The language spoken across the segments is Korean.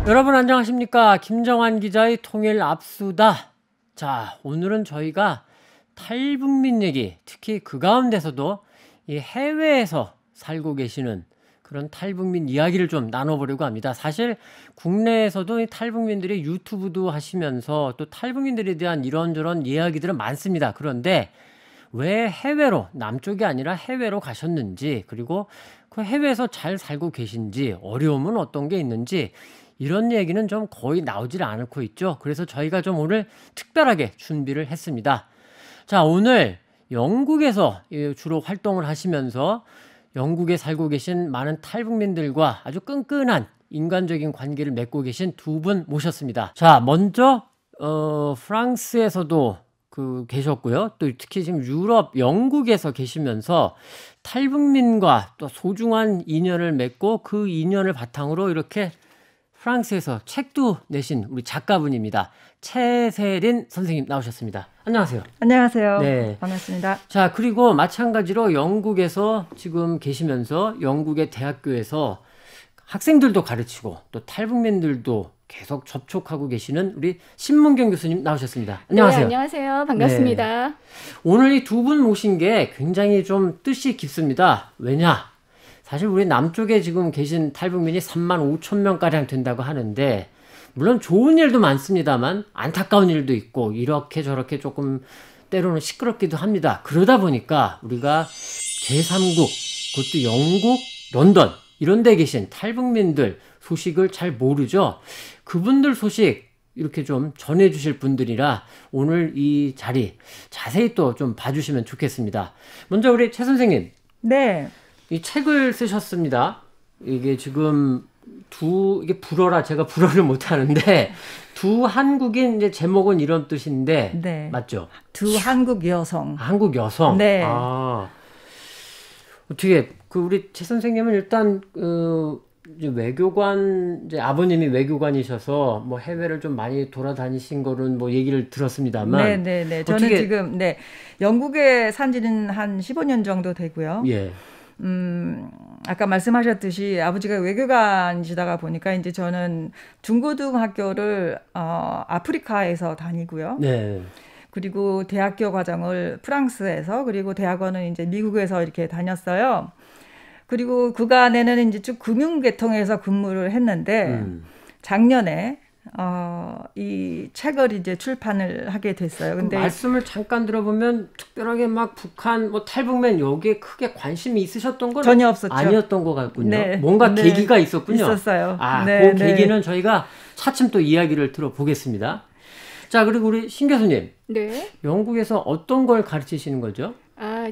여러분 안녕하십니까? 김정환 기자의 통일 압수다. 자, 오늘은 저희가 탈북민 얘기, 특히 그 가운데서도 이 해외에서 살고 계시는 그런 탈북민 이야기를 좀 나눠보려고 합니다. 사실 국내에서도 이 탈북민들이 유튜브도 하시면서 또 탈북민들에 대한 이런저런 이야기들은 많습니다. 그런데 왜 해외로, 남쪽이 아니라 해외로 가셨는지, 그리고 그 해외에서 잘 살고 계신지, 어려움은 어떤 게 있는지, 이런 얘기는 좀 거의 나오질 않고 있죠. 그래서 저희가 좀 오늘 특별하게 준비를 했습니다. 자, 오늘 영국에서 주로 활동을 하시면서 영국에 살고 계신 많은 탈북민들과 아주 끈끈한 인간적인 관계를 맺고 계신 두 분 모셨습니다. 자, 먼저 프랑스에서도 계셨고요. 또 특히 지금 유럽, 영국에서 계시면서 탈북민과 또 소중한 인연을 맺고 그 인연을 바탕으로 이렇게 프랑스에서 책도 내신 우리 작가분입니다. 최세린 선생님 나오셨습니다. 안녕하세요. 안녕하세요. 네. 반갑습니다. 자, 그리고 마찬가지로 영국에서 지금 계시면서 영국의 대학교에서 학생들도 가르치고 또 탈북민들도 계속 접촉하고 계시는 우리 신문경 교수님 나오셨습니다. 안녕하세요. 네, 안녕하세요. 반갑습니다. 네. 오늘 이 두 분 모신 게 굉장히 좀 뜻이 깊습니다. 왜냐? 사실 우리 남쪽에 지금 계신 탈북민이 35,000명가량 된다고 하는데, 물론 좋은 일도 많습니다만 안타까운 일도 있고 이렇게 저렇게 조금 때로는 시끄럽기도 합니다. 그러다 보니까 우리가 제3국, 그것도 영국, 런던 이런 데 계신 탈북민들 소식을 잘 모르죠. 그분들 소식 이렇게 좀 전해주실 분들이라 오늘 이 자리 자세히 또 좀 봐주시면 좋겠습니다. 먼저 우리 최 선생님. 네. 이 책을 쓰셨습니다. 이게 지금 이게 불어라, 제가 불어를 못하는데, 두 한국인, 이제 제목은 이런 뜻인데, 네. 맞죠? 두 한국 여성. 한국 여성? 네. 아. 어떻게, 우리 최 선생님은 일단, 이제 외교관, 이제 아버님이 외교관이셔서 뭐 해외를 좀 많이 돌아다니신 거는 뭐 얘기를 들었습니다만. 네네네. 저는 지금, 영국에 산 지는 한 15년 정도 되고요. 예. 아까 말씀하셨듯이 아버지가 외교관이시다가 보니까 이제 저는 중고등학교를 아프리카에서 다니고요. 네. 그리고 대학교 과정을 프랑스에서, 그리고 대학원은 이제 미국에서 이렇게 다녔어요. 그리고 그간에는 이제 쭉 금융계통에서 근무를 했는데 작년에 이 책을 이제 출판을 하게 됐어요. 근데 말씀을 잠깐 들어보면 특별하게 막 북한 뭐 탈북민 여기에 크게 관심이 있으셨던 건 전혀 없었죠. 아니었던 것 같군요. 네. 뭔가 네. 계기가 있었군요. 있었어요. 아, 네. 그 계기는 저희가 차츰 또 이야기를 들어보겠습니다. 자, 그리고 우리 신 교수님. 네. 영국에서 어떤 걸 가르치시는 거죠?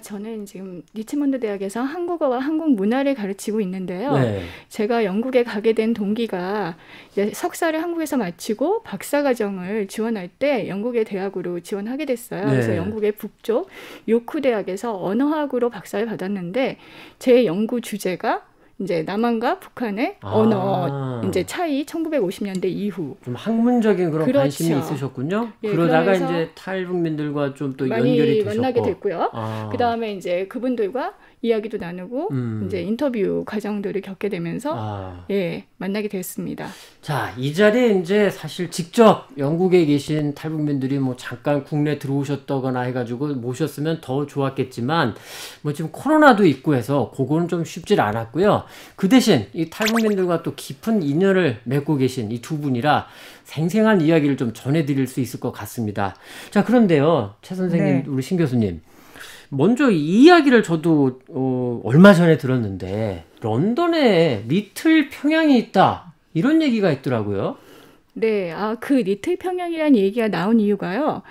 저는 지금 리치몬드 대학에서 한국어와 한국 문화를 가르치고 있는데요. 네. 제가 영국에 가게 된 동기가 이제 석사를 한국에서 마치고 박사과정을 지원할 때 영국의 대학으로 지원하게 됐어요. 네. 그래서 영국의 북쪽 요크 대학에서 언어학으로 박사를 받았는데 제 연구 주제가 이제 남한과 북한의 언어 이제 차이 1950년대 이후 좀 학문적인 그런 그렇죠. 관심이 있으셨군요. 예, 그러다가 이제 탈북민들과 좀 또 연결이 되셨고 만나게 됐고요. 그다음에 이제 그분들과 이야기도 나누고 이제 인터뷰 과정들을 겪게 되면서 만나게 됐습니다. 자, 이 자리에 이제 사실 직접 영국에 계신 탈북민들이 뭐 잠깐 국내 들어오셨다거나 해가지고 모셨으면 더 좋았겠지만 뭐 지금 코로나도 있고 해서 그거는 좀 쉽지 않았고요. 그 대신 이 탈북민들과 또 깊은 인연을 맺고 계신 이 두 분이라 생생한 이야기를 좀 전해드릴 수 있을 것 같습니다. 자, 그런데요, 최 선생님, 우리 신 교수님. 먼저 이 이야기를 저도 얼마 전에 들었는데 런던에 리틀 평양이 있다 이런 얘기가 있더라고요. 네, 그 리틀 평양이라는 얘기가 나온 이유가요.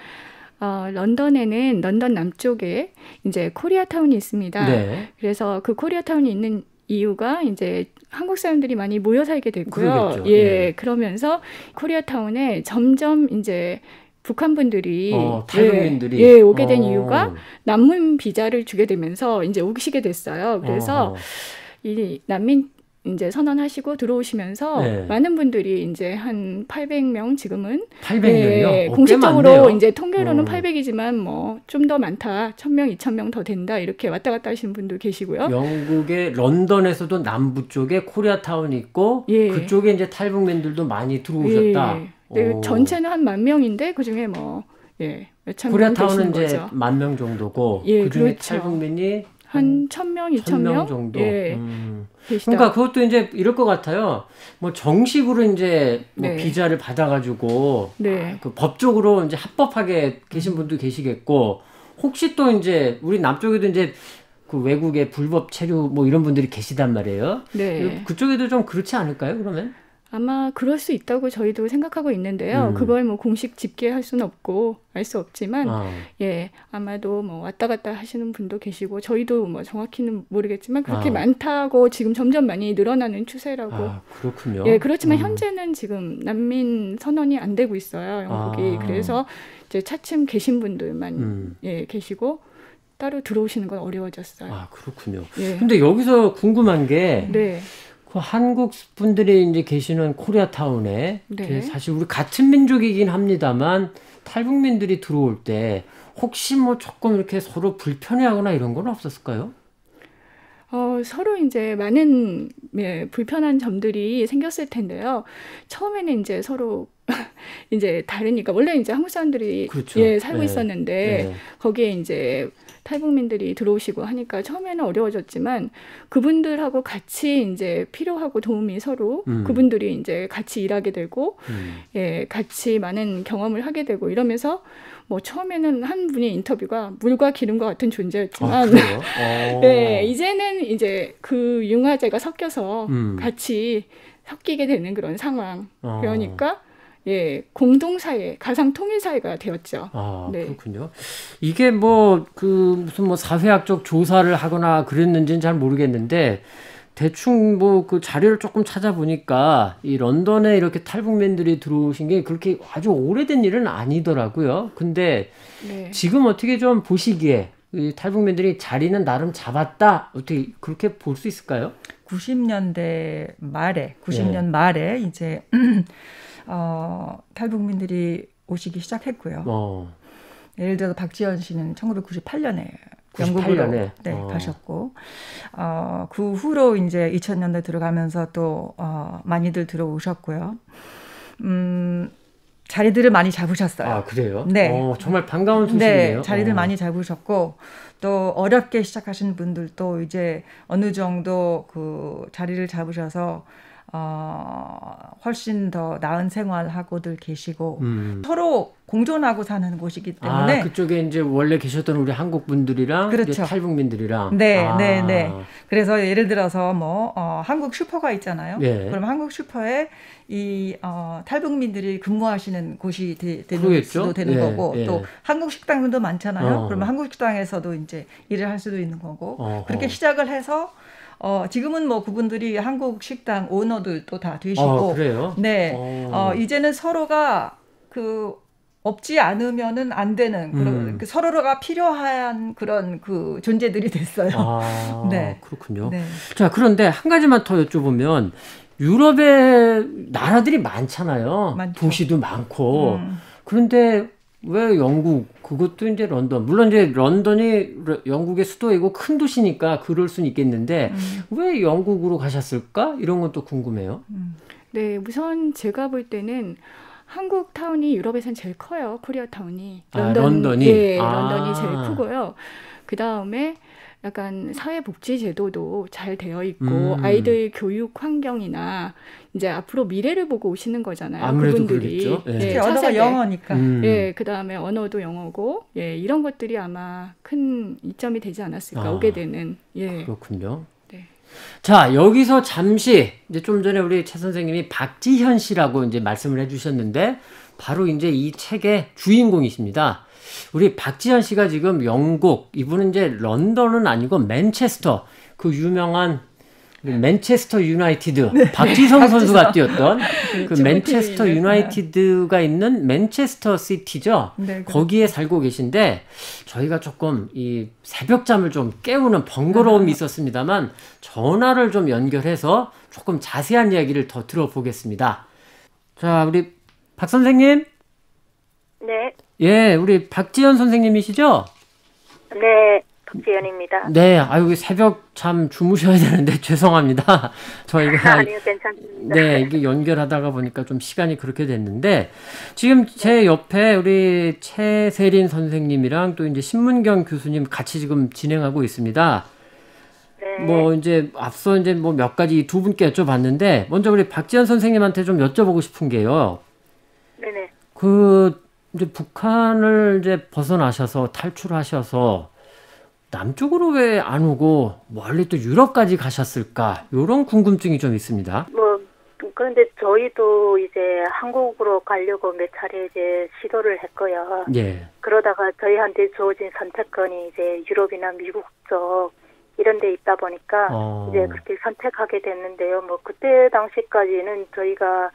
런던에는 런던 남쪽에 이제 코리아타운이 있습니다. 네. 그래서 그 코리아타운이 있는 이유가 이제 한국 사람들이 많이 모여 살게 됐고요. 그러겠죠. 예, 그러면서 코리아타운에 점점 이제 북한 분들이 탈북민들이 오게 된 이유가 난민 비자를 주게 되면서 이제 오시게 됐어요. 그래서 이 난민 이제 선언하시고 들어오시면서 네. 많은 분들이 이제 한 800명 지금은 800명이요? 네, 꽤 공식적으로 많네요. 이제 통계로는 800이지만 뭐 좀 더 많다. 1000명, 2000명 더 된다. 이렇게 왔다 갔다 하시는 분들 계시고요. 영국의 런던에서도 남부 쪽에 코리아타운이 있고 예. 그쪽에 이제 탈북민들도 많이 들어오셨다. 예. 네, 전체는 한 10,000명인데 그중에 뭐 예, 몇천 명 코리아타운은 계시는 이제 거죠. 10,000명 정도고 예, 그중에 그렇죠. 탈북민이 한 1,000명, 1,000명 2,000명 정도. 예, 계시다. 그러니까 그것도 이제 이럴 것 같아요. 뭐 정식으로 이제 뭐 네. 비자를 받아가지고 네. 그 법적으로 이제 합법하게 계신 분도 계시겠고 혹시 또 이제 우리 남쪽에도 이제 그 외국에 불법 체류 뭐 이런 분들이 계시단 말이에요. 네. 그쪽에도 좀 그렇지 않을까요? 그러면? 아마 그럴 수 있다고 저희도 생각하고 있는데요. 그걸 뭐 공식 집계할 수는 없고 알 수 없지만 예, 아마도 뭐 왔다 갔다 하시는 분도 계시고 저희도 뭐 정확히는 모르겠지만 그렇게 많다고 지금 점점 많이 늘어나는 추세라고. 아, 그렇군요. 예, 그렇지만 현재는 지금 난민 선언이 안 되고 있어요. 영국이. 그래서 이제 차츰 계신 분들만 예, 계시고 따로 들어오시는 건 어려워졌어요. 아, 그렇군요. 예. 근데 여기서 궁금한 게 네. 그 한국 분들이 이제 계시는 코리아타운에 네. 사실 우리 같은 민족이긴 합니다만 탈북민들이 들어올 때 혹시 뭐 조금 이렇게 서로 불편해하거나 이런 건 없었을까요? 서로 이제 많은 예, 불편한 점들이 생겼을 텐데요. 처음에는 이제 서로 이제 다르니까 원래 이제 한국 사람들이 그렇죠. 예, 살고 네. 있었는데 네. 거기에 이제 탈북민들이 들어오시고 하니까 처음에는 어려워졌지만 그분들하고 같이 이제 필요하고 도움이 서로 그분들이 이제 같이 일하게 되고 예, 같이 많은 경험을 하게 되고 이러면서 뭐 처음에는 한 분의 인터뷰가 물과 기름과 같은 존재였지만 그래요? 네, 이제는 이제 그 융화제가 섞여서 같이 섞이게 되는 그런 상황. 그러니까 예, 공동사회, 가상 통일사회가 되었죠. 아, 네. 그렇군요. 이게 뭐, 무슨 뭐 사회학적 조사를 하거나 그랬는지는 잘 모르겠는데, 대충 뭐 그 자료를 조금 찾아보니까, 이 런던에 이렇게 탈북민들이 들어오신 게 그렇게 아주 오래된 일은 아니더라고요. 근데 네. 지금 어떻게 좀 보시기에, 이 탈북민들이 자리는 나름 잡았다? 어떻게 그렇게 볼 수 있을까요? 90년 말에 이제 탈북민들이 오시기 시작했고요. 예를 들어서 박지원 씨는 1998년에 영국으로 네, 가셨고 그 후로 이제 2000년대 들어가면서 또 많이들 들어오셨고요. 자리들을 많이 잡으셨어요. 아, 그래요? 네. 정말 반가운 소식이네요. 네, 자리들 많이 잡으셨고 또 어렵게 시작하신 분들도 이제 어느 정도 그 자리를 잡으셔서 훨씬 더 나은 생활하고들 계시고 서로 공존하고 사는 곳이기 때문에 그쪽에 이제 원래 계셨던 우리 한국 분들이랑 그렇죠. 이제 탈북민들이랑 네. 그래서 예를 들어서 뭐 한국 슈퍼가 있잖아요. 네. 그럼 한국 슈퍼에 이 탈북민들이 근무하시는 곳이 되는 그러겠죠? 수도 되는 예, 거고 예. 또 한국 식당도 많잖아요. 그러면 한국 식당에서도 이제 일을 할 수도 있는 거고 그렇게 시작을 해서 지금은 뭐 그분들이 한국 식당 오너들도 다 되시고 그래요? 네. 이제는 서로가 그 없지 않으면은 안 되는 그런 서로가 필요한 그런 그 존재들이 됐어요. 네. 그렇군요. 네. 자, 그런데 한 가지만 더 여쭤보면 유럽의 나라들이 많잖아요. 많죠. 도시도 많고. 그런데 왜 영국, 그것도 이제 런던. 물론 이제 런던이 영국의 수도이고 큰 도시니까 그럴 수는 있겠는데 왜 영국으로 가셨을까? 이런 건 또 궁금해요. 네, 우선 제가 볼 때는 한국 타운이 유럽에선 제일 커요. 코리아 타운이. 런던이? 예, 런던이 제일 크고요. 그 다음에 약간 사회복지 제도도 잘 되어 있고 아이들 교육 환경이나 이제 앞으로 미래를 보고 오시는 거잖아요. 아무래도 그분들이. 그러겠죠. 예. 특히 언어가 영어니까. 예, 그 다음에 언어도 영어고, 예, 이런 것들이 아마 큰 이점이 되지 않았을까 오게 되는. 예. 그렇군요. 네. 자, 여기서 잠시 이제 좀 전에 우리 최 선생님이 박지현 씨라고 이제 말씀을 해주셨는데 바로 이제 이 책의 주인공이십니다. 우리 박지현 씨가 지금 영국, 이분은 이제 런던은 아니고 맨체스터, 그 유명한 맨체스터 유나이티드 박지성 선수가 뛰었던 그 맨체스터 유나이티드가 있는 맨체스터 시티죠. 네, 거기에 살고 계신데 저희가 조금 이 새벽잠을 좀 깨우는 번거로움이 있었습니다만 전화를 좀 연결해서 조금 자세한 이야기를 더 들어보겠습니다. 자, 우리 박 선생님. 네. 예, 우리 박지연 선생님이시죠? 네, 박지연입니다. 네, 아유, 새벽 잠 주무셔야 되는데 죄송합니다. 저희가 아니요, 괜찮습니다. 네, 이게 연결하다가 보니까 좀 시간이 그렇게 됐는데 지금 제 옆에 우리 최세린 선생님이랑 또 이제 신문경 교수님 같이 지금 진행하고 있습니다. 네. 뭐 이제 앞서 이제 뭐 몇 가지 두 분께 여쭤봤는데 먼저 우리 박지연 선생님한테 좀 여쭤보고 싶은 게요. 네네. 그 이제 북한을 이제 벗어나셔서 탈출하셔서 남쪽으로 왜 안 오고 멀리 또 유럽까지 가셨을까? 이런 궁금증이 좀 있습니다. 뭐 그런데 저희도 이제 한국으로 가려고 몇 차례 이제 시도를 했고요. 예. 그러다가 저희한테 주어진 선택권이 이제 유럽이나 미국 쪽 이런 데 있다 보니까 이제 그렇게 선택하게 됐는데요. 뭐 그때 당시까지는 저희가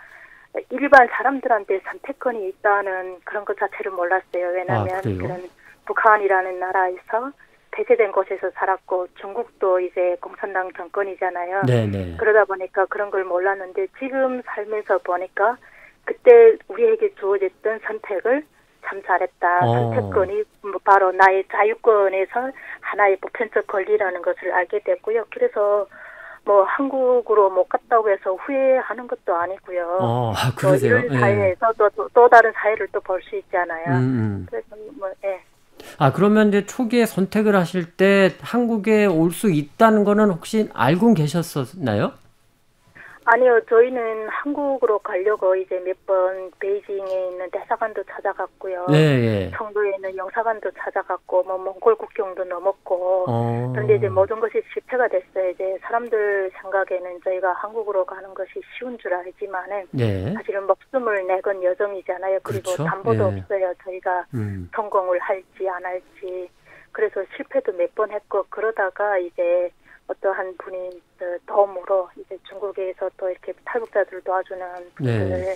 일반 사람들한테 선택권이 있다는 그런 것 자체를 몰랐어요. 왜냐하면 그런 북한이라는 나라에서 폐쇄된 곳에서 살았고 중국도 이제 공산당 정권이잖아요. 네네. 그러다 보니까 그런 걸 몰랐는데 지금 살면서 보니까 그때 우리에게 주어졌던 선택을 참 잘했다. 선택권이 바로 나의 자유권에서 하나의 보편적 권리라는 것을 알게 됐고요. 그래서 뭐 한국으로 못 갔다고 해서 후회하는 것도 아니고요. 그러세요? 이런 사회에서 또 다른 사회를 또 볼 수 있잖아요. 그래서 뭐 예. 그러면 이제 초기에 선택을 하실 때 한국에 올 수 있다는 거는 혹시 알고 계셨었나요? 아니요, 저희는 한국으로 가려고 이제 몇 번 베이징에 있는 대사관도 찾아갔고요. 네. 청도에 있는 영사관도 찾아갔고, 뭐 몽골 국경도 넘었고. 그런데 이제 모든 것이 실패가 됐어요. 이제 사람들 생각에는 저희가 한국으로 가는 것이 쉬운 줄 알지만은 사실은 목숨을 내건 여정이잖아요. 그리고 그렇죠? 담보도 없어요. 저희가 성공을 할지 안 할지. 그래서 실패도 몇 번 했고 그러다가 이제 어떠한 분이 도움으로 이제 중국에서 또 이렇게 탈북자들을 도와주는 분들,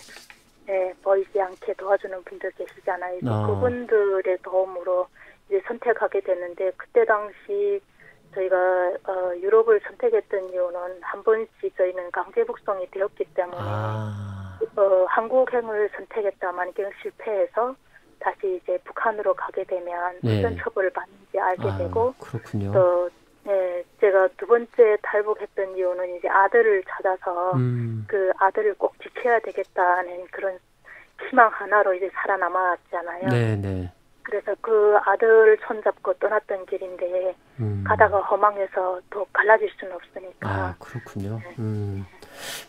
보이지 않게 도와주는 분들 계시잖아요. 그분들의 도움으로 이제 선택하게 됐는데 그때 당시 저희가 유럽을 선택했던 이유는 한 번씩 저희는 강제 북송이 되었기 때문에 한국행을 선택했다만 실패해서 다시 이제 북한으로 가게 되면 어떤 처벌을 받는지 알게 되고 그렇군요. 또 제가 두 번째 탈북했던 이유는 이제 아들을 찾아서 그 아들을 꼭 지켜야 되겠다는 그런 희망 하나로 이제 살아남았잖아요. 네네. 그래서 그 아들을 손잡고 떠났던 길인데 가다가 허망해서 또 갈라질 수는 없으니까. 그렇군요.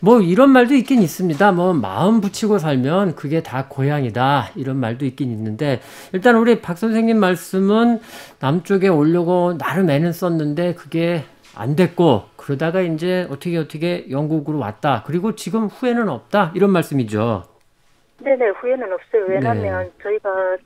뭐 이런 말도 있긴 있습니다. 뭐 마음 붙이고 살면 그게 다 고향이다 이런 말도 있긴 있는데 일단 우리 박 선생님 말씀은 남쪽에 오려고 나름 애는 썼는데 그게 안 됐고 그러다가 이제 어떻게 영국으로 왔다. 그리고 지금 후회는 없다 이런 말씀이죠. 네네, 후회는 없어요. 왜냐하면 저희가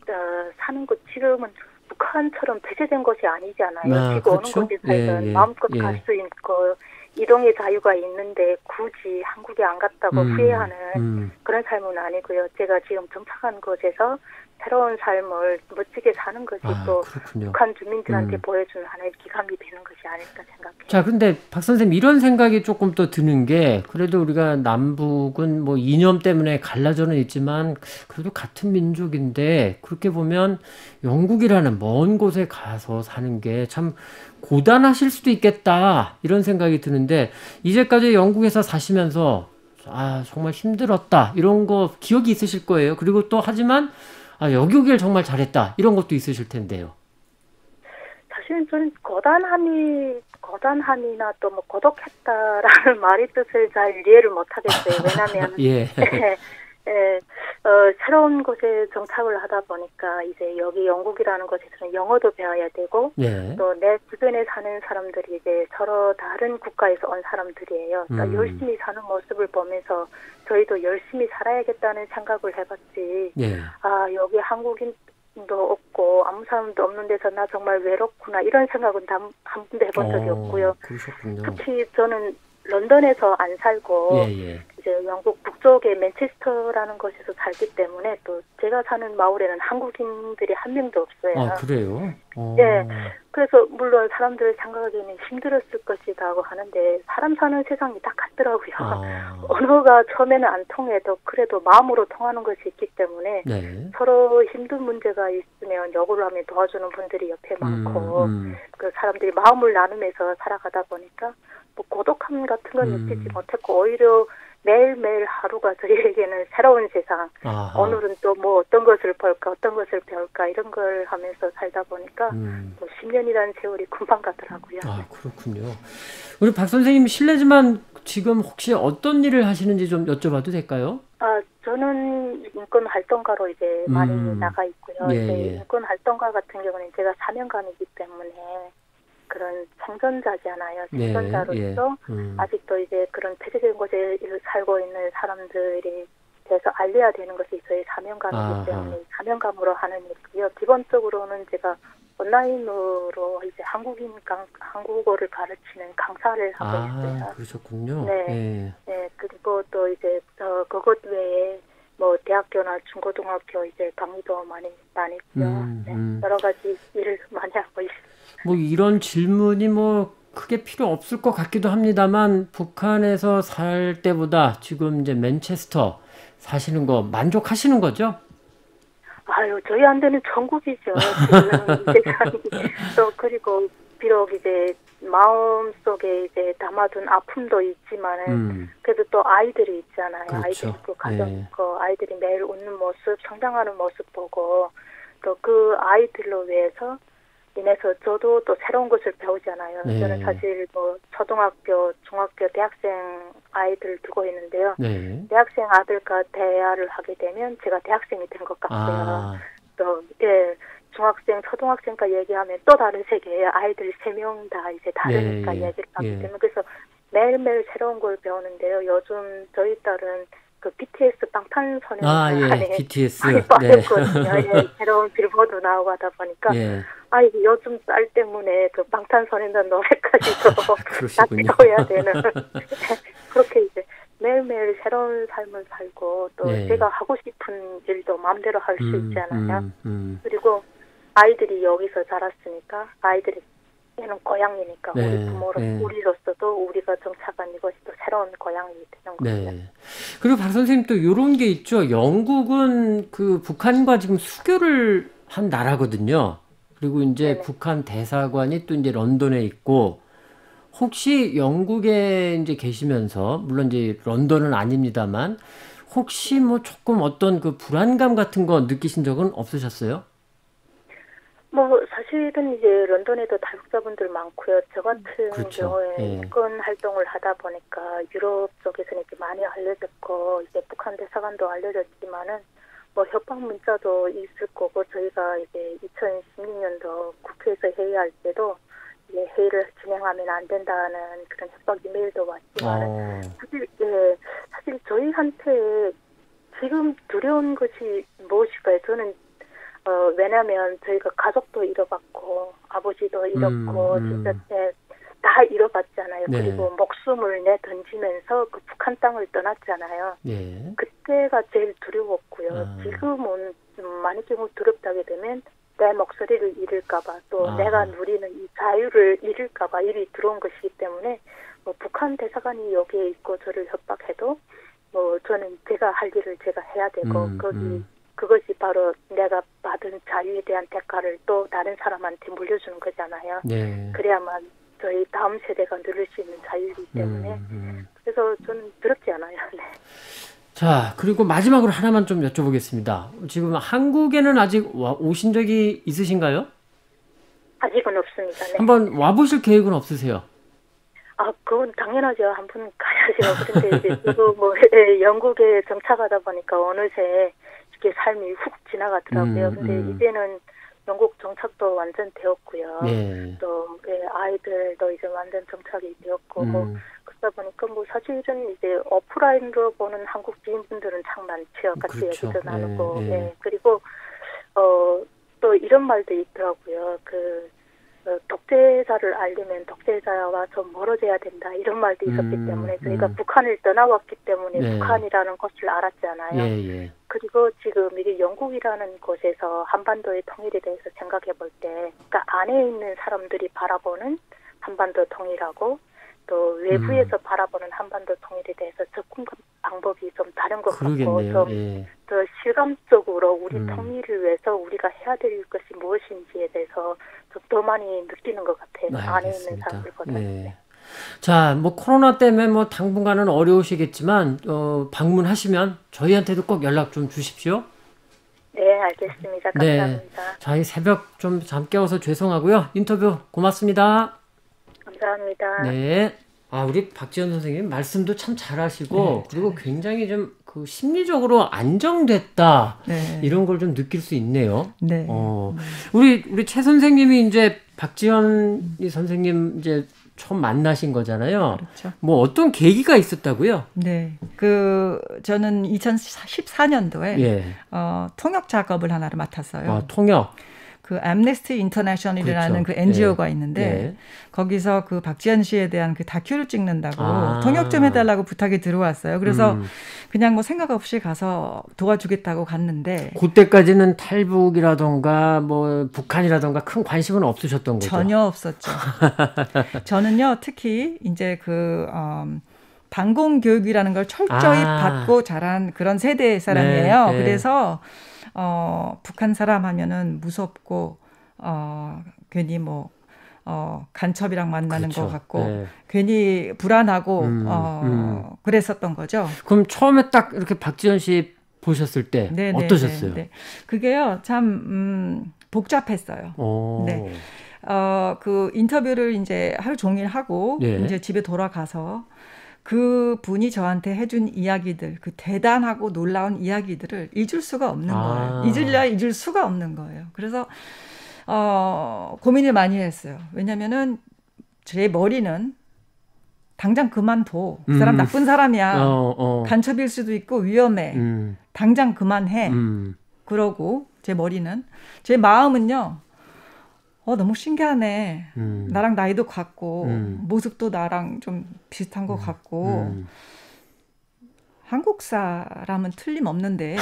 사는 곳 지금은 북한처럼 폐쇄된 곳이 아니잖아요. 지금 그렇죠? 오는 곳에 살면 마음껏 갈 수 있고 이동의 자유가 있는데 굳이 한국에 안 갔다고 후회하는 그런 삶은 아니고요. 제가 지금 정착한 곳에서 새로운 삶을 멋지게 사는 것이 또 북한 주민들한테 보여주는 하나의 기감이 되는 것이 아닐까 생각해요. 자, 근데 박 선생님 이런 생각이 조금 또 드는 게 그래도 우리가 남북은 뭐 이념 때문에 갈라져는 있지만 그래도 같은 민족인데 그렇게 보면 영국이라는 먼 곳에 가서 사는 게 참 고단하실 수도 있겠다 이런 생각이 드는데 이제까지 영국에서 사시면서 정말 힘들었다 이런 거 기억이 있으실 거예요. 그리고 또 하지만 여기 오길 정말 잘했다 이런 것도 있으실 텐데요. 사실은 저는 고단함이나 또 뭐 고독했다라는 말의 뜻을 잘 이해를 못하겠어요. 왜냐하면 새로운 곳에 정착을 하다 보니까 이제 여기 영국이라는 곳에서는 영어도 배워야 되고 또 내 주변에 사는 사람들이 이제 서로 다른 국가에서 온 사람들이에요. 그러니까 열심히 사는 모습을 보면서 저희도 열심히 살아야겠다는 생각을 해봤지. 여기 한국인도 없고 아무 사람도 없는 데서 나 정말 외롭구나 이런 생각은 한 번도 해본 적이 없고요. 그러셨군요. 특히 저는 런던에서 안 살고 예, 예. 이제 영국 북쪽의 맨체스터라는 곳에서 살기 때문에 또 제가 사는 마을에는 한국인들이 한 명도 없어요. 아, 그래요? 예. 그래서 물론 사람들 생각하기에는 힘들었을 것이다 하고 하는데 사람 사는 세상이 딱 같더라고요. 아. 언어가 처음에는 안 통해도 그래도 마음으로 통하는 것이 있기 때문에 네. 서로 힘든 문제가 있으면 역으로 하면 도와주는 분들이 옆에 많고 그 사람들이 마음을 나누면서 살아가다 보니까 뭐 고독함 같은 건 느끼지 못했고 오히려 매일매일 하루가 저희에게는 새로운 세상. 아하. 오늘은 또 뭐 어떤 것을 볼까 어떤 것을 배울까 이런 걸 하면서 살다 보니까 뭐 10년이라는 세월이 금방 가더라고요. 아, 그렇군요. 우리 박 선생님 실례지만 지금 혹시 어떤 일을 하시는지 좀 여쭤봐도 될까요? 아, 저는 인권 활동가로 이제 많이 나가 있고요. 예, 이제 예. 인권 활동가 같은 경우는 제가 사명감이기 때문에 그런 생존자잖아요. 네, 생존자로서 예. 아직도 이제 그런 폐쇄된 곳에 살고 있는 사람들이 대해서 알려야 되는 것이 저희 사명감이기 아하. 때문에 사명감으로 하는 일이고요. 기본적으로는 제가 온라인으로 이제 한국어를 가르치는 강사를 하고 있어요. 그러셨군요. 네. 예. 네, 그리고 또 이제 그것 외에 뭐 대학교나 중고등학교 이제 강의도 많이 다니고요. 네, 여러 가지 일을 많이 하고 있습니다. 뭐 이런 질문이 뭐 크게 필요 없을 것 같기도 합니다만 북한에서 살 때보다 지금 이제 맨체스터 사시는 거 만족하시는 거죠? 아유, 저희한테는 천국이죠. 지금 세상이. 또 그리고 비록 이제 마음 속에 이제 담아둔 아픔도 있지만은 그래도 또 아이들이 있잖아요. 그렇죠. 아이들 있고 가정 예. 있고 아이들이 매일 웃는 모습, 성장하는 모습 보고 또 그 아이들로 위해서 인해서 저도 또 새로운 것을 배우잖아요. 네. 저는 사실 뭐 초등학교, 중학교, 대학생 아이들을 두고 있는데요. 네. 대학생 아들과 대화를 하게 되면 제가 대학생이 된 것 같고요. 아. 또 예, 중학생, 초등학생과 얘기하면 또 다른 세계예요. 아이들 3명 다 이제 다르니까 네. 얘기를 하기 예. 때문에 그래서 매일매일 새로운 걸 배우는데요. 요즘 저희 딸은 그 BTS 방탄소년단에 BTS. 많이 빠졌거든요. 예, 새로운 빌보드 나오고 하다 보니까 예. 요즘 딸 때문에 그 방탄소년단 노래까지도 다 그러시군요. 배워야 되는 그렇게 이제 매일매일 새로운 삶을 살고 또 네. 제가 하고 싶은 일도 마음대로 할 수 있잖아요. 그리고 그리고 아이들이 여기서 자랐으니까 아이들이 얘는 고향이니까 네, 우리 부모로 네. 우리로서도 우리가 정착한 이것이 또 새로운 고향이 되는 거예요. 네. 그리고 박 선생님 또 이런 게 있죠. 영국은 그 북한과 지금 수교를 한 나라거든요. 그리고 이제 네네. 북한 대사관이 또 이제 런던에 있고 혹시 영국에 이제 계시면서 물론 이제 런던은 아닙니다만 혹시 뭐 조금 어떤 그 불안감 같은 거 느끼신 적은 없으셨어요? 뭐 사실은 이제 런던에도 탈북자분들 많고요. 저 같은 그렇죠. 경우에 예. 인권 활동을 하다 보니까 유럽 쪽에서는 이렇게 많이 알려졌고 이제 북한 대사관도 알려졌지만은 뭐 협박 문자도 있을 거고 저희가 이제 2016년도 국회에서 회의할 때도 이제 회의를 진행하면 안 된다는 그런 협박 이메일도 왔지만은 사실 저희한테 지금 두려운 것이 무엇일까요? 저는 왜냐면 저희가 가족도 잃어봤고 아버지도 잃었고 진짜 다 잃어봤잖아요. 네. 그리고 목숨을 내던지면서 그 북한 땅을 떠났잖아요. 예. 그때가 제일 두려웠고요. 지금은 많은 경우 두렵다게 되면 내 목소리를 잃을까봐 또 내가 누리는 이 자유를 잃을까봐 일이 들어온 것이기 때문에 뭐 북한 대사관이 여기에 있고 저를 협박해도 뭐 저는 제가 할 일을 제가 해야 되고 그것이 바로 내가 받은 자유에 대한 대가를 또 다른 사람한테 물려주는 거잖아요. 네. 그래야만 저희 다음 세대가 누릴 수 있는 자유이기 때문에 그래서 저는 두렵지 않아요. 네. 자, 그리고 마지막으로 하나만 좀 여쭤보겠습니다. 지금 한국에는 아직 오신 적이 있으신가요? 아직은 없습니다. 네. 한번 와보실 계획은 없으세요? 그건 당연하죠. 한 번 가야죠. 그런데 이제 저도 뭐 영국에 정착하다 보니까 어느새 이렇게 삶이 훅 지나가더라고요. 근데 이제는 영국 정착도 완전 되었고요. 네. 또 아이들도 이제 완전 정착이 되었고 뭐 그러다 보니까 뭐 사실은 이제 오프라인으로 보는 한국 지인분들은 참 많죠. 같이 그렇죠. 얘기도 나누고. 예. 그리고 또 이런 말도 있더라고요. 독재자를 알려면 독재자와 좀 멀어져야 된다 이런 말도 있었기 때문에 저희가 북한을 떠나왔기 때문에 네. 북한이라는 것을 알았잖아요. 예, 예. 그리고 지금 이게 영국이라는 곳에서 한반도의 통일에 대해서 생각해 볼 때, 그러니까 안에 있는 사람들이 바라보는 한반도 통일하고 또 외부에서 바라보는 한반도 통일에 대해서 접근 방법이 좀 다른 것 같고 그러겠네요. 좀 예. 더 실감적으로 우리 통일을 위해서 우리가 해야 될 것이 무엇인지에 대해서 좀 더 많이 느끼는 것 같아요. 안에 있는 사람들보다. 네. 자, 뭐 코로나 때문에 뭐 당분간은 어려우시겠지만 방문하시면 저희한테도 꼭 연락 좀 주십시오. 네, 알겠습니다. 감사합니다. 네. 저희 새벽 좀 잠 깨워서 죄송하고요. 인터뷰 고맙습니다. 감사합니다. 네. 아, 우리 박지연 선생님 말씀도 참 잘하시고 그리고 굉장히 좀 그 심리적으로 안정됐다 네. 이런 걸 좀 느낄 수 있네요. 네. 우리 최 선생님이 이제 박지연 선생님 이제 처음 만나신 거잖아요. 그렇죠. 뭐 어떤 계기가 있었다고요? 네. 저는 2014년도에 예. 통역 작업을 하나를 맡았어요. 아, 통역. 그 암네스티 인터내셔널이라는 그렇죠. 그 NGO가 예. 있는데 예. 거기서 그 박지연 씨에 대한 그 다큐를 찍는다고 통역 좀 해달라고 부탁이 들어왔어요. 그래서 그냥 뭐 생각 없이 가서 도와주겠다고 갔는데 그때까지는 탈북이라던가 뭐 북한이라던가 큰 관심은 없으셨던 거죠? 전혀 없었죠. 저는요 특히 이제 반공 교육이라는 걸 철저히 받고 자란 그런 세대의 사람이에요. 네, 네. 그래서 북한 사람 하면은 무섭고 괜히 뭐 간첩이랑 만나는 그렇죠. 것 같고 네. 괜히 불안하고 그랬었던 거죠. 그럼 처음에 딱 이렇게 박지연 씨 보셨을 때 네, 어떠셨어요? 네. 그게요 참 복잡했어요. 네. 그 인터뷰를 이제 하루 종일 하고 네. 이제 집에 돌아가서 그 분이 저한테 해준 이야기들, 그 대단하고 놀라운 이야기들을 잊을 수가 없는 거예요. 잊을 수가 없는 거예요. 그래서 고민을 많이 했어요. 왜냐면은 제 머리는 당장 그만둬. 그 사람 나쁜 사람이야. 간첩일 수도 있고 위험해. 당장 그만해. 그러고 제 머리는. 제 마음은요. 너무 신기하네. 나랑 나이도 같고 모습도 나랑 좀 비슷한 것 같고 한국 사람은 틀림없는데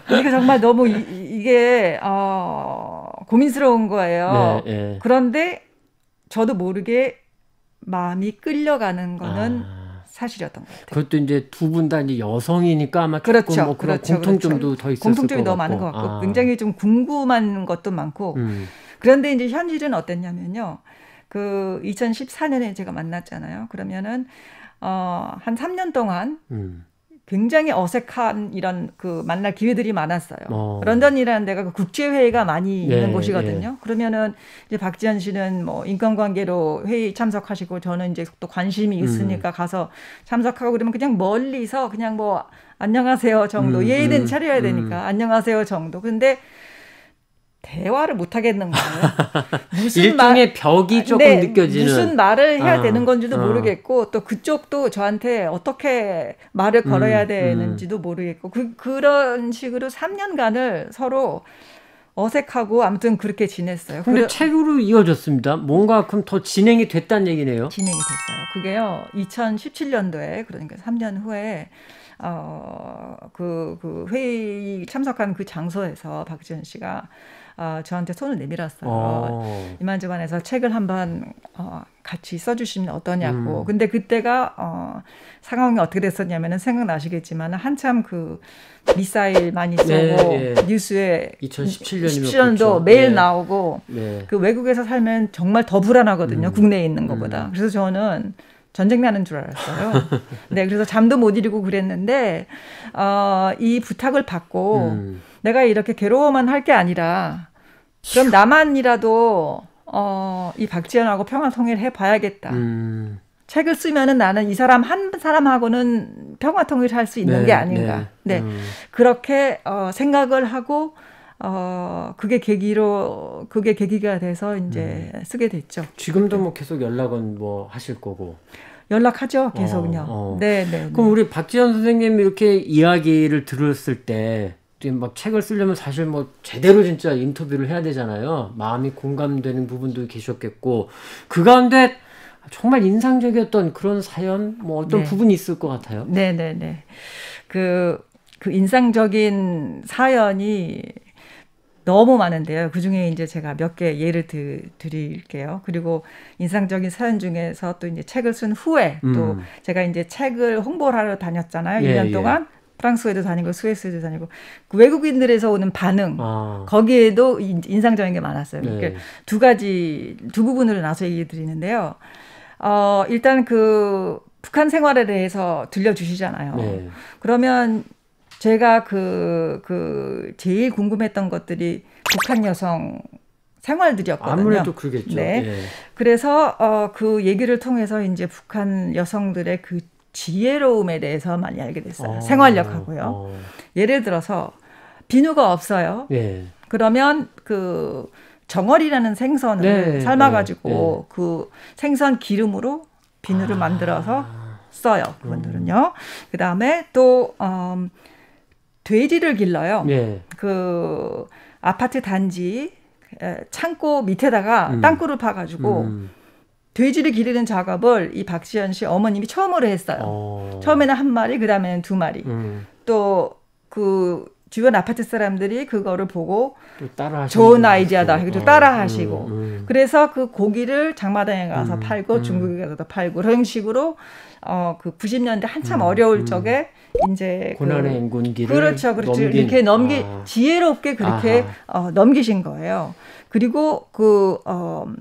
이게 정말 너무 이게 고민스러운 거예요. 네. 그런데 저도 모르게 마음이 끌려가는 거는 사실이었던 것 같아요. 그것도 이제 두 분 다 이제 여성이니까 아마 조금 그렇죠. 뭐 그런 공통점도 더 있었을 공통점이 것 너무 같고. 많은 것 같고 굉장히 좀 궁금한 것도 많고 그런데 이제 현실은 어땠냐면요. 그 2014년에 제가 만났잖아요. 그러면은 한 3년 동안 굉장히 어색한 이런 그 만날 기회들이 많았어요. 런던이라는 데가 그 국제회의가 많이 있는 곳이거든요. 그러면은 이제 박지연 씨는 뭐 인권관계로 회의 참석하시고 저는 이제 또 관심이 있으니까 가서 참석하고 그러면 그냥 멀리서 그냥 뭐 안녕하세요 정도 예의는 차려야 되니까 안녕하세요 정도. 근데 대화를 못 하겠는 거예요. 일종의 벽이 조금 느껴지는. 무슨 말을 해야 되는 건지도 모르겠고 또 그쪽도 저한테 어떻게 말을 걸어야 되는지도 모르겠고 그런 식으로 3년간을 서로 어색하고 아무튼 그렇게 지냈어요. 근데 책으로 이어졌습니다. 뭔가 그럼 더 진행이 됐다는 얘기네요. 진행이 됐어요. 그게요. 2017년도에 그러니까 3년 후에 그 회의 참석한 그 장소에서 박지연 씨가 저한테 손을 내밀었어요. 이만저만해서 책을 한번 같이 써주시면 어떠냐고. 근데 그때가 상황이 어떻게 됐었냐면은 생각나시겠지만 한참 그 미사일 많이 쏘고 뉴스에 2017년도 매일 나오고 그 외국에서 살면 정말 더 불안하거든요. 국내에 있는 것보다. 그래서 저는 전쟁 나는 줄 알았어요. 네, 그래서 잠도 못 이루고 그랬는데 이 부탁을 받고 내가 이렇게 괴로워만 할 게 아니라 그럼 나만이라도 이 박지연하고 평화통일 해봐야겠다. 책을 쓰면은 나는 이 사람 한 사람하고는 평화통일 할 수 있는 게 아닌가. 네, 그렇게 생각을 하고 그게 계기가 돼서 이제 쓰게 됐죠. 지금도 뭐 계속 연락은 뭐 하실 거고. 연락하죠, 계속요. 네. 그럼 우리 박지연 선생님 이렇게 이야기를 들었을 때 막 책을 쓰려면 사실 뭐 제대로 진짜 인터뷰를 해야 되잖아요. 마음이 공감되는 부분도 계셨겠고 그 가운데 정말 인상적이었던 그런 사연 뭐 어떤 네. 부분이 있을 것 같아요. 네네네. 그 인상적인 사연이 너무 많은데요. 그 중에 이제 제가 몇 개 예를 드릴게요. 그리고 인상적인 사연 중에서 또 이제 책을 쓴 후에 또 제가 이제 책을 홍보를 하러 다녔잖아요. 예, 1년 동안. 프랑스에도 다니고 스위스에도 다니고 그 외국인들에서 오는 반응 거기에도 인상적인 게 많았어요. 네. 그러니까 두 부분으로 나눠서 얘기 드리는데요. 일단 그 북한 생활에 대해서 들려주시잖아요. 네. 그러면 제가 제일 궁금했던 것들이 북한 여성 생활들이었거든요. 아무래도 그러겠죠. 네. 예. 그래서 그 얘기를 통해서 이제 북한 여성들의 그 지혜로움에 대해서 많이 알게 됐어요. 생활력하고요. 예를 들어서 비누가 없어요. 예. 그러면 그 정어리라는 생선을 삶아가지고 그 생선 기름으로 비누를 만들어서 써요. 그분들은요. 그 다음에 또 돼지를 길러요. 그 아파트 단지 창고 밑에다가 땅굴을 파가지고 돼지를 기르는 작업을 이 박시연 씨 어머님이 처음으로 했어요. 처음에는 한 마리, 그 다음에는 두 마리. 또 그 주변 아파트 사람들이 그거를 보고 좋은 아이디어다 해서 따라 하시고. 그래서 그 고기를 장마당에 가서 팔고 중국에 가서도 팔고 그런 식으로 그 90년대 한참 어려울 적에 이제 고난의 인군기를 그렇죠. 이렇게 지혜롭게 그렇게 넘기신 거예요. 그리고 그러니까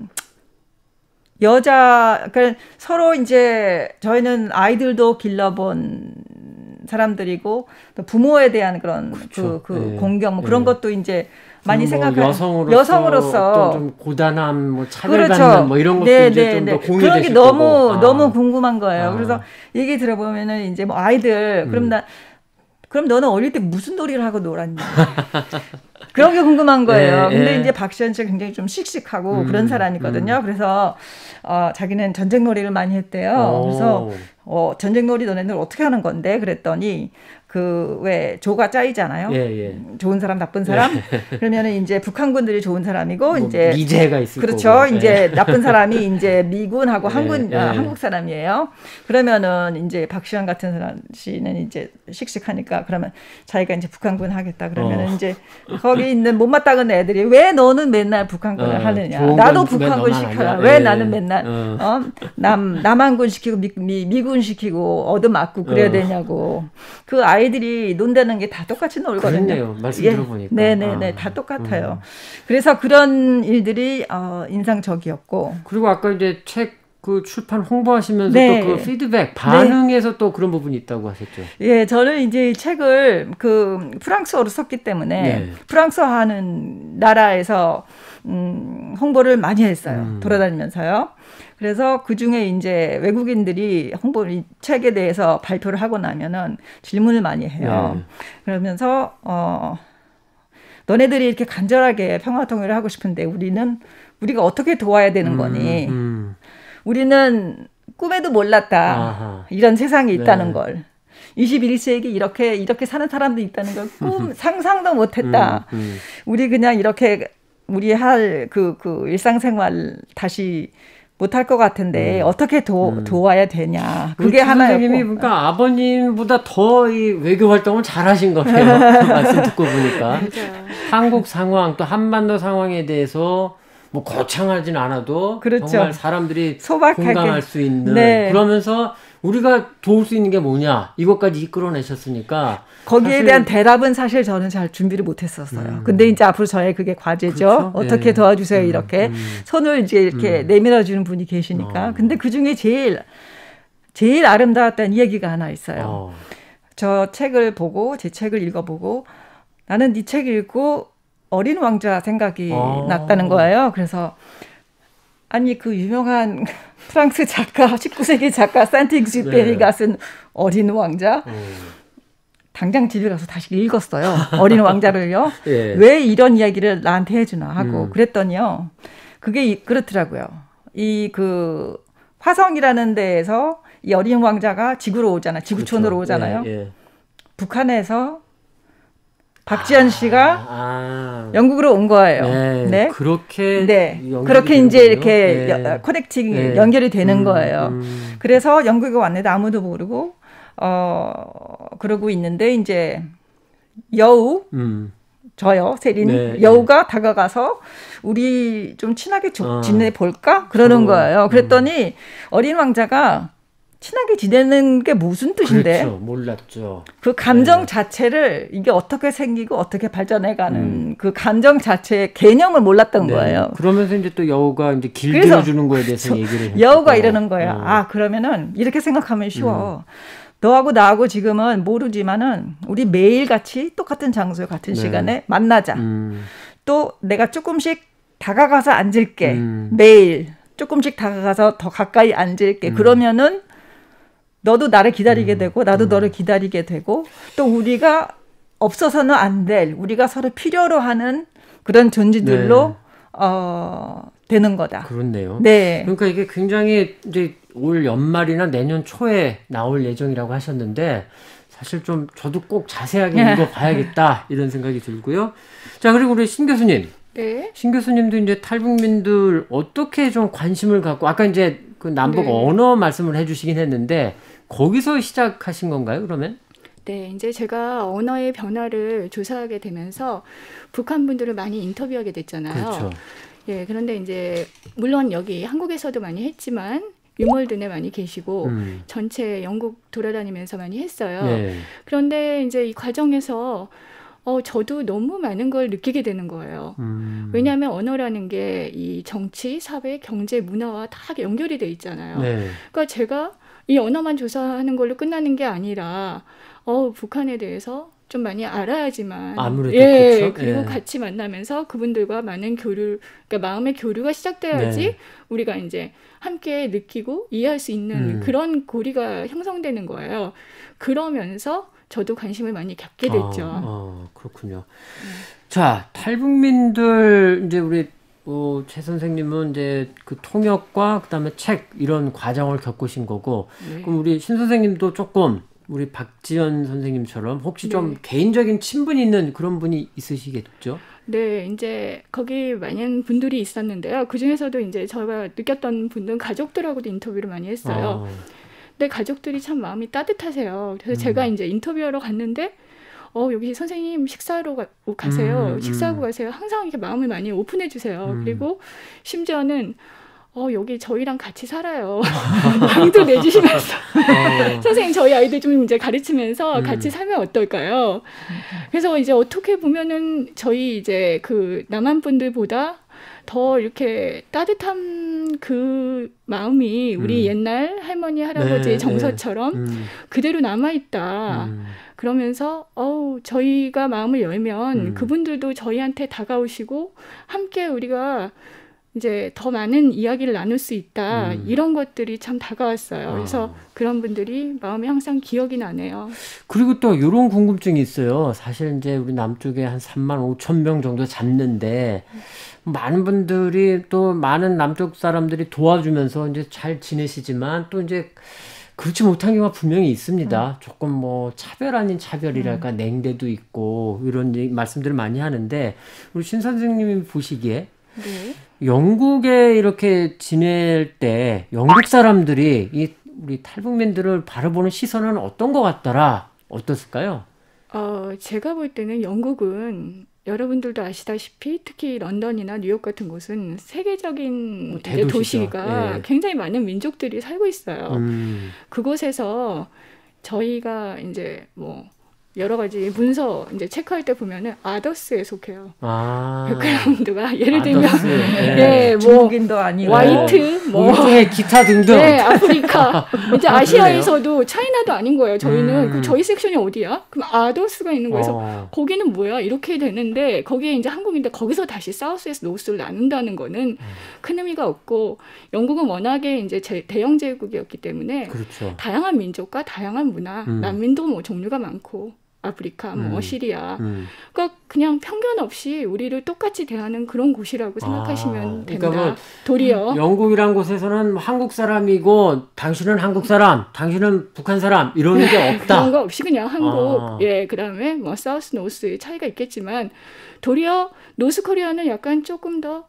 서로 이제 저희는 아이들도 길러본 사람들이고 또 부모에 대한 그런 그렇죠. 공경 뭐 그런 것도 이제 많이 생각하는 여성으로서 좀 고단함, 뭐 차별받는 그렇죠. 뭐 이런 것도 이제 좀 더 공유되실 그런 게 너무 궁금한 거예요. 그래서 얘기 들어보면은 이제 뭐 아이들 그럼 너는 어릴 때 무슨 놀이를 하고 놀았니? 그런 게 궁금한 거예요. 근데 이제 박시연 씨가 굉장히 좀 씩씩하고 그런 사람이거든요. 그래서 자기는 전쟁 놀이를 많이 했대요. 그래서 전쟁 놀이 너네들 어떻게 하는 건데? 그랬더니 왜 조가 짜이잖아요. 좋은 사람, 나쁜 사람. 그러면은 이제 북한군들이 좋은 사람이고 이제 미제가 있을 그렇죠. 거고. 이제 나쁜 사람이 이제 미군하고 한국 사람이에요. 그러면은 이제 박시연 같은 사람 씨는 이제 씩씩하니까 그러면 자기가 이제 북한군 하겠다. 그러면은 이제 거기 있는 못마땅한 애들이 왜 너는 맨날 북한군을 하느냐? 나도 북한군 시켜라. 왜 나는 맨날 남한군 시키고 미군 시키고 얻어맞고 그래야 되냐고. 그 아이들이 논다는 게 다 똑같이 놀거든요. 그렇네요. 말씀 들어보니까. 네네네. 다 똑같아요. 그래서 그런 일들이 인상적이었고. 그리고 아까 이제 책 그 출판 홍보하시면서 또 그 피드백, 반응에서 또 그런 부분이 있다고 하셨죠. 예, 저는 이제 이 책을 그 프랑스어로 썼기 때문에 프랑스어 하는 나라에서 홍보를 많이 했어요. 돌아다니면서요. 그래서 그 중에 이제 외국인들이 이 책에 대해서 발표를 하고 나면은 질문을 많이 해요. 그러면서 너네들이 이렇게 간절하게 평화 통일을 하고 싶은데 우리가 어떻게 도와야 되는 거니? 우리는 꿈에도 몰랐다. 이런 세상이 있다는 걸. 21세기 이렇게 사는 사람도 있다는 걸 상상도 못했다. 우리 그냥 이렇게 우리 할 그 일상생활 다시 못할 것 같은데 어떻게 도와야 되냐. 그게 하나였고. 선생님이 그러니까 아버님보다 더 이 외교 활동을 잘하신 거네요. 말씀 듣고 보니까. 한국 상황 또 한반도 상황에 대해서 뭐 거창하진 않아도 그렇죠. 정말 사람들이 소박하게. 공감할 수 있는 그러면서 우리가 도울 수 있는 게 뭐냐 이것까지 이끌어내셨으니까 거기에 대한 대답은 사실 저는 잘 준비를 못했었어요. 근데 이제 앞으로 저의 그게 과제죠. 그렇죠? 어떻게 도와주세요 이렇게 손을 이제 이렇게 내밀어주는 분이 계시니까. 근데 그 중에 제일 아름다웠던 이야기가 하나 있어요. 제 책을 읽어보고 나는 네 책 읽고 어린 왕자 생각이 났다는 거예요. 그래서 아니 그 유명한 프랑스 작가 19세기 작가 산티익쥐페리가 쓴 어린 왕자 당장 집에 가서 다시 읽었어요. 어린 왕자를요. 왜 이런 이야기를 나한테 해주나 하고 그랬더니요. 그게 그렇더라고요. 그 화성이라는 데에서 이 어린 왕자가 지구로 오잖아요. 지구촌으로 오잖아요. 북한에서 박지현 씨가 영국으로 온 거예요. 네. 네. 그렇게 그렇게 이제 되는군요. 이렇게 커넥팅이 연결이 되는 거예요. 그래서 영국에 왔는데 아무도 모르고 그러고 있는데 이제 여우 저요, 세린 여우가 다가가서 우리 좀 친하게 지내볼까? 그러는 거예요. 그랬더니 어린 왕자가 친하게 지내는 게 무슨 뜻인데? 그렇죠. 몰랐죠. 그 감정 자체를 이게 어떻게 생기고 어떻게 발전해가는 그 감정 자체의 개념을 몰랐던 거예요. 그러면서 이제 또 여우가 이제 길들여주는 거에 대해서 얘기를 했죠. 여우가 이러는 거예요. 그러면은 이렇게 생각하면 쉬워. 너하고 나하고 지금은 모르지만은 우리 매일 같이 똑같은 장소에 같은 시간에 만나자. 또 내가 조금씩 다가가서 앉을게. 매일 조금씩 다가가서 더 가까이 앉을게. 그러면은 너도 나를 기다리게 되고 나도 너를 기다리게 되고 또 우리가 없어서는 안 될 우리가 서로 필요로 하는 그런 존재들로 되는 거다. 그렇네요. 네. 그러니까 이게 굉장히 이제 올 연말이나 내년 초에 나올 예정이라고 하셨는데 사실 좀 저도 꼭 자세하게 읽어봐야겠다 이런 생각이 들고요. 자, 그리고 우리 신 교수님. 네. 신 교수님도 이제 탈북민들 어떻게 좀 관심을 갖고 아까 이제 그 남북 언어 말씀을 해주시긴 했는데 거기서 시작하신 건가요, 그러면? 네, 이제 제가 언어의 변화를 조사하게 되면서 북한 분들을 많이 인터뷰하게 됐잖아요. 그렇죠. 예, 그런데 이제 물론 여기 한국에서도 많이 했지만 유몰드네 많이 계시고 전체 영국 돌아다니면서 많이 했어요. 네. 그런데 이제 이 과정에서 저도 너무 많은 걸 느끼게 되는 거예요. 왜냐하면 언어라는 게 이 정치, 사회, 경제, 문화와 다 연결이 돼 있잖아요. 네. 그러니까 제가 이 언어만 조사하는 걸로 끝나는 게 아니라 북한에 대해서 좀 많이 알아야지만 아무래도 그렇죠. 그리고 같이 만나면서 그분들과 많은 교류, 그러니까 마음의 교류가 시작돼야지 우리가 이제 함께 느끼고 이해할 수 있는 그런 고리가 형성되는 거예요. 그러면서 저도 관심을 많이 갖게 됐죠. 그렇군요. 자, 탈북민들 이제 우리 최 선생님은 이제 그 통역과 그다음에 책 이런 과정을 겪으신 거고, 그럼 우리 신 선생님도 조금 우리 박지연 선생님처럼 혹시 좀 개인적인 친분이 있는 그런 분이 있으시겠죠? 네, 이제 거기 많은 분들이 있었는데요. 그 중에서도 이제 제가 느꼈던 분들은 가족들하고도 인터뷰를 많이 했어요. 근데 가족들이 참 마음이 따뜻하세요. 그래서 제가 이제 인터뷰하러 갔는데 여기 선생님 식사하러 가세요. 식사하고 가세요. 항상 이렇게 마음을 많이 오픈해 주세요. 그리고 심지어는 여기 저희랑 같이 살아요. 방도 내주시면서 선생님 저희 아이들 좀 이제 가르치면서 같이 살면 어떨까요? 그래서 이제 어떻게 보면은 저희 이제 그 남한 분들보다 더 이렇게 따뜻한 그 마음이 우리 옛날 할머니 할아버지의 정서처럼 그대로 남아있다. 그러면서 저희가 마음을 열면 그분들도 저희한테 다가오시고 함께 우리가 이제 더 많은 이야기를 나눌 수 있다. 이런 것들이 참 다가왔어요. 그래서 그런 분들이 마음에 항상 기억이 나네요. 그리고 또 이런 궁금증이 있어요. 사실 이제 우리 남쪽에 한 35,000명 정도 잡는데 많은 분들이 또 많은 남쪽 사람들이 도와주면서 이제 잘 지내시지만 또 이제 그렇지 못한 경우가 분명히 있습니다. 조금 뭐 차별 아닌 차별이랄까 냉대도 있고 이런 말씀들을 많이 하는데 우리 신 선생님이 보시기에 영국에 이렇게 지낼 때 영국 사람들이 우리 탈북민들을 바라보는 시선은 어떤 것 같더라? 어떻을까요? 제가 볼 때는 영국은 여러분들도 아시다시피 특히 런던이나 뉴욕 같은 곳은 세계적인 이제 도시가 굉장히 많은 민족들이 살고 있어요. 그곳에서 저희가 이제 뭐 여러 가지 문서 이제 체크할 때 보면은 아더스에 속해요. 백그라운드가 예를 들면 뭐 중국인도 아니고 화이트, 뭐 일종의 기타 등등. 아프리카, 이제 아시아에서도 차이나도 아닌 거예요. 저희는 그 저희 섹션이 어디야? 그럼 아더스가 있는 거에서 거기는 뭐야? 이렇게 되는데 거기에 이제 한국인데 거기서 다시 사우스에서 노스를 나눈다는 거는 큰 의미가 없고 영국은 워낙에 이제 대영 제국이었기 때문에 다양한 민족과 다양한 문화, 난민도 뭐 종류가 많고. 아프리카, 뭐 시리아. 그러니까 그냥 편견 없이 우리를 똑같이 대하는 그런 곳이라고 생각하시면 됩니다. 그러니까 뭐 도리어 영국이란 곳에서는 한국 사람이고 당신은 한국 사람, 당신은 북한 사람 이런 게 없다. 그런 거 없이 그냥 한국, 예, 그다음에 뭐 사우스 노스의 차이가 있겠지만 도리어 노스 코리아는 약간 조금 더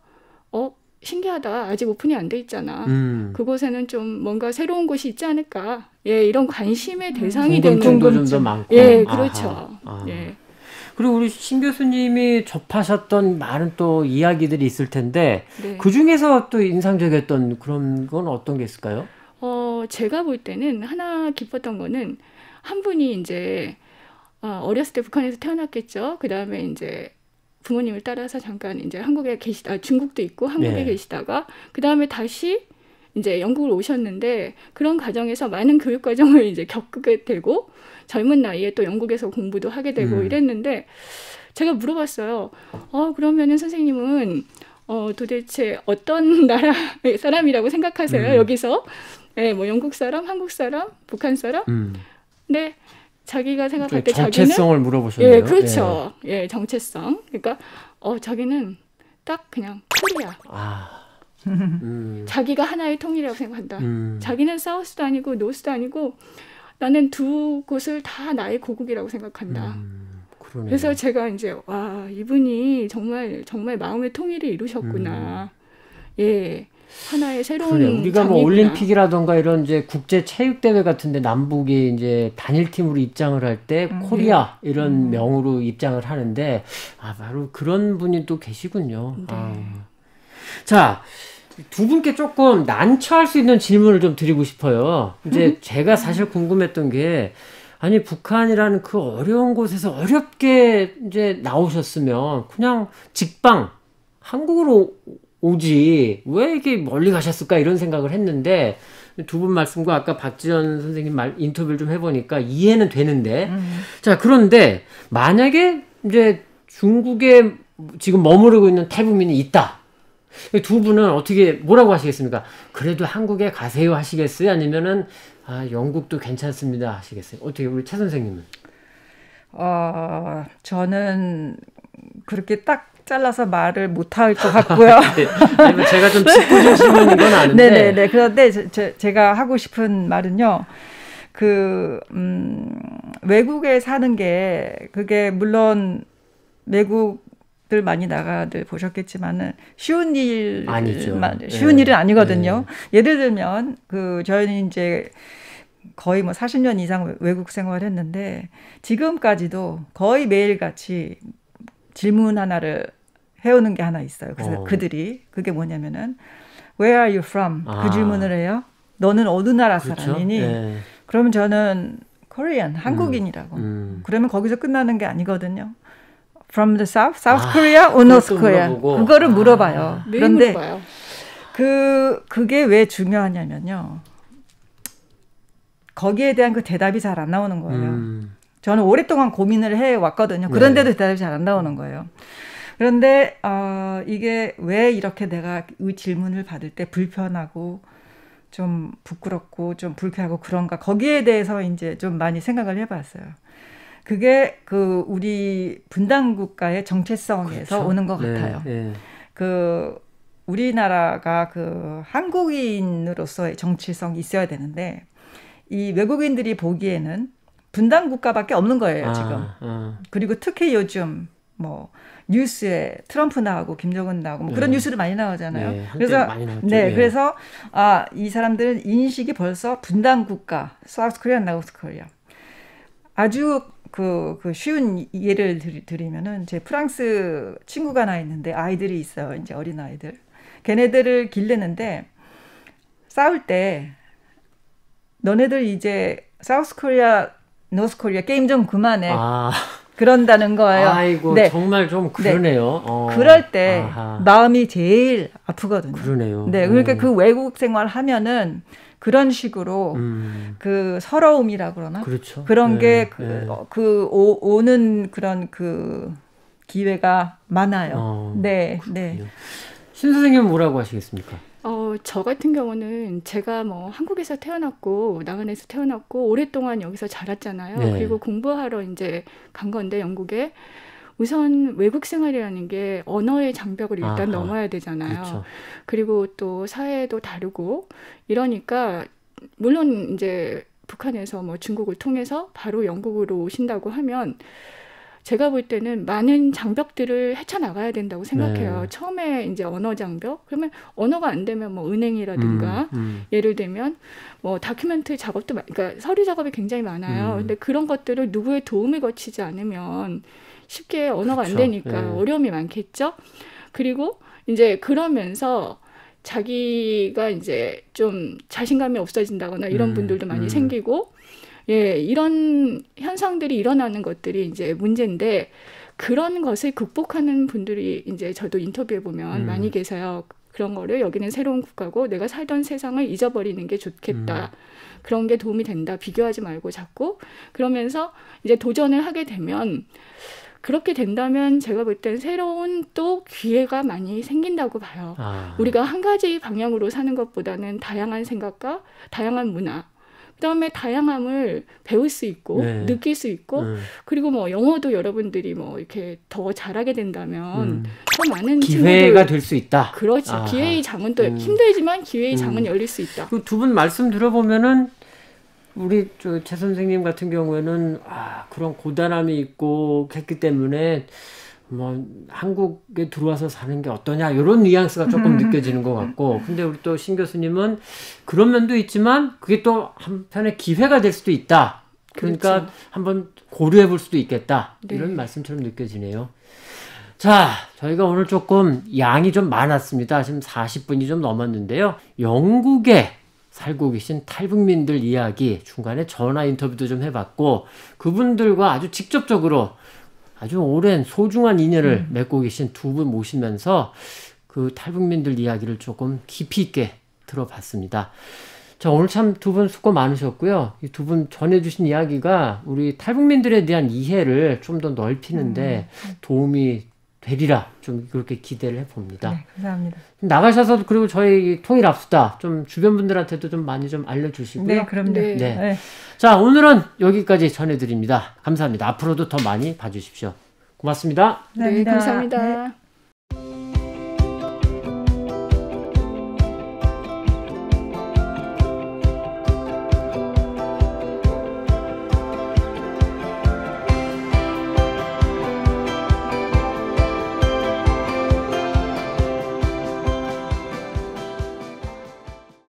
신기하다. 아직 오픈이 안 돼 있잖아. 그곳에는 좀 뭔가 새로운 곳이 있지 않을까. 예, 이런 관심의 대상이 되는 궁금증도 좀 더 많고. 예, 그렇죠. 예. 그리고 우리 신 교수님이 접하셨던 많은 또 이야기들이 있을 텐데 네. 그 중에서 또 인상적이었던 그런 건 어떤 게 있을까요? 제가 볼 때는 하나 기뻤던 거는 한 분이 이제 어렸을 때 북한에서 태어났겠죠. 그 다음에 이제 부모님을 따라서 잠깐 이제 한국에 중국도 있고 한국에 네. 계시다가 그 다음에 다시 이제 영국을 오셨는데 그런 과정에서 많은 교육 과정을 이제 겪게 되고 젊은 나이에 또 영국에서 공부도 하게 되고 이랬는데 제가 물어봤어요. 그러면은 선생님은 도대체 어떤 나라 사람이라고 생각하세요? 여기서 예, 뭐 영국 사람, 한국 사람, 북한 사람? 근데 자기가 생각할 때 정체성을 물어보셨네요. 예, 그렇죠. 예, 정체성. 그러니까 자기는 딱 그냥 코리아. 자기가 하나의 통일이라고 생각한다. 자기는 사우스도 아니고 노스도 아니고 나는 두 곳을 다 나의 고국이라고 생각한다. 그러네요. 그래서 제가 이제 와, 이분이 정말 마음의 통일을 이루셨구나. 예. 하나의 새로운 그래. 우리가 뭐 장이구나. 올림픽이라던가 이런 이제 국제 체육 대회 같은데 남북이 이제 단일팀으로 입장을 할 때 코리아 이런 명으로 입장을 하는데 바로 그런 분이 또 계시군요. 네. 자, 두 분께 조금 난처할 수 있는 질문을 좀 드리고 싶어요. 이제 제가 사실 궁금했던 게 아니 북한이라는 그 어려운 곳에서 어렵게 이제 나오셨으면 그냥 직방 한국으로 오지 왜 이렇게 멀리 가셨을까 이런 생각을 했는데 두 분 말씀과 아까 박지연 선생님 인터뷰를 좀 해보니까 이해는 되는데 자 그런데 만약에 이제 중국에 지금 머무르고 있는 탈북민이 있다 두 분은 어떻게 뭐라고 하시겠습니까? 그래도 한국에 가세요 하시겠어요? 아니면은 영국도 괜찮습니다 하시겠어요? 어떻게 우리 최 선생님은? 저는 그렇게 딱 잘라서 말을 못할 것 같고요. 네. 아니, 제가 좀 짚어준 질문인 건 아는데. 네네네. 그런데 제가 하고 싶은 말은요. 외국에 사는 게 그게 물론 외국들 많이 나가들 보셨겠지만은 쉬운 일 아니죠. 쉬운 일은 아니거든요. 예를 들면 저희는 이제 거의 뭐 40년 이상 외국 생활했는데 지금까지도 거의 매일같이 질문 하나를 해오는 게 하나 있어요. 그래서 그게 뭐냐면은 Where are you from? 그 질문을 해요. 너는 어느 나라 사람이니? 네. 그러면 저는 Korean, 한국인이라고. 그러면 거기서 끝나는 게 아니거든요. From the South? South Korea or North Korea? 물어보고. 그거를 물어봐요. 그런데 물어봐요. 그게 왜 중요하냐면요. 거기에 대한 그 대답이 잘 안 나오는 거예요. 저는 오랫동안 고민을 해왔거든요. 그런데도 대답이 잘 안 나오는 거예요. 그런데 이게 왜 이렇게 내가 이 질문을 받을 때 불편하고 좀 부끄럽고 좀 불쾌하고 그런가 거기에 대해서 이제 좀 많이 생각을 해봤어요. 그게 우리 분단 국가의 정체성에서 그렇죠. 오는 것 같아요. 네. 우리나라가 한국인으로서의 정체성이 있어야 되는데 이 외국인들이 보기에는 분단 국가밖에 없는 거예요, 지금. 그리고 특히 요즘 뭐 뉴스에 트럼프 나오고 김정은 나오고 뭐 그런 뉴스를 많이 나오잖아요. 네, 그래서 많이 나왔죠. 그래서 이 사람들은 인식이 벌써 분단 국가, 사우스 코리아, 노스 코리아. 아주 쉬운 예를 드리면은 제 프랑스 친구가 하나 있는데 아이들이 있어요. 이제 어린 아이들. 걔네들을 기르는데 싸울 때 너네들 이제 사우스 코리아, 노스 코리아 게임 좀 그만해. 그런다는 거예요. 아이고 네. 정말 좀 그러네요. 네. 그럴 때 마음이 제일 아프거든요. 그러네요. 네, 그러니까 그 외국 생활 하면은 그런 식으로 그 서러움이라 그러나 그렇죠. 그런 네. 게 오는 그런 기회가 많아요. 네, 네. 신 선생님은 뭐라고 하시겠습니까? 저 같은 경우는 제가 뭐 한국에서 태어났고 나간에서 태어났고 오랫동안 여기서 자랐잖아요. 네. 그리고 공부하러 이제 간 건데 영국에 우선 외국 생활이라는 게 언어의 장벽을 일단 아하. 넘어야 되잖아요. 그렇죠. 그리고 또 사회도 다르고 이러니까 물론 이제 북한에서 뭐 중국을 통해서 바로 영국으로 오신다고 하면 제가 볼 때는 많은 장벽들을 헤쳐나가야 된다고 생각해요. 네. 처음에 이제 언어 장벽, 그러면 언어가 안 되면 뭐 은행이라든가 예를 들면 뭐 다큐멘터리 작업도, 그러니까 서류 작업이 굉장히 많아요. 근데 그런 것들을 누구의 도움을 거치지 않으면 쉽게 언어가 그렇죠. 안 되니까 네. 어려움이 많겠죠. 그리고 이제 그러면서 자기가 이제 좀 자신감이 없어진다거나 이런 분들도 많이 생기고, 예, 이런 현상들이 일어나는 것들이 이제 문제인데, 그런 것을 극복하는 분들이 이제 저도 인터뷰해 보면 많이 계세요. 그런 거를 여기는 새로운 국가고 내가 살던 세상을 잊어버리는 게 좋겠다. 그런 게 도움이 된다. 비교하지 말고 자꾸. 그러면서 이제 도전을 하게 되면, 그렇게 된다면 제가 볼 땐 새로운 또 기회가 많이 생긴다고 봐요. 우리가 한 가지 방향으로 사는 것보다는 다양한 생각과 다양한 문화, 그다음에 다양함을 배울 수 있고 네. 느낄 수 있고 그리고 뭐 영어도 여러분들이 뭐 이렇게 더 잘하게 된다면 더 많은 기회가 될 수 있다. 그렇지. 아하. 기회의 장은 또 힘들지만 기회의 장은 열릴 수 있다. 그 두 분 말씀 들어보면은 우리 최 선생님 같은 경우에는 그런 고단함이 있고 했기 때문에 뭐 한국에 들어와서 사는 게 어떠냐 이런 뉘앙스가 조금 느껴지는 것 같고, 근데 우리 또 신 교수님은 그런 면도 있지만 그게 또 한편의 기회가 될 수도 있다. 그러니까 그렇죠. 한번 고려해 볼 수도 있겠다. 네. 이런 말씀처럼 느껴지네요. 자, 저희가 오늘 조금 양이 좀 많았습니다. 지금 40분이 좀 넘었는데요. 영국에 살고 계신 탈북민들 이야기 중간에 전화 인터뷰도 좀 해봤고, 그분들과 아주 직접적으로 아주 오랜 소중한 인연을 맺고 계신 두 분 모시면서 그 탈북민들 이야기를 조금 깊이 있게 들어봤습니다. 자, 오늘 참 두 분 수고 많으셨고요. 이 두 분 전해주신 이야기가 우리 탈북민들에 대한 이해를 좀 더 넓히는데 도움이 되리라 좀 그렇게 기대를 해봅니다. 네, 감사합니다. 나가셔서 그리고 저희 통일 압수다 좀 주변 분들한테도 좀 많이 좀 알려주시고요. 네, 그럼요. 네. 네. 네. 자, 오늘은 여기까지 전해드립니다. 감사합니다. 앞으로도 더 많이 봐주십시오. 고맙습니다. 네, 감사합니다. 네.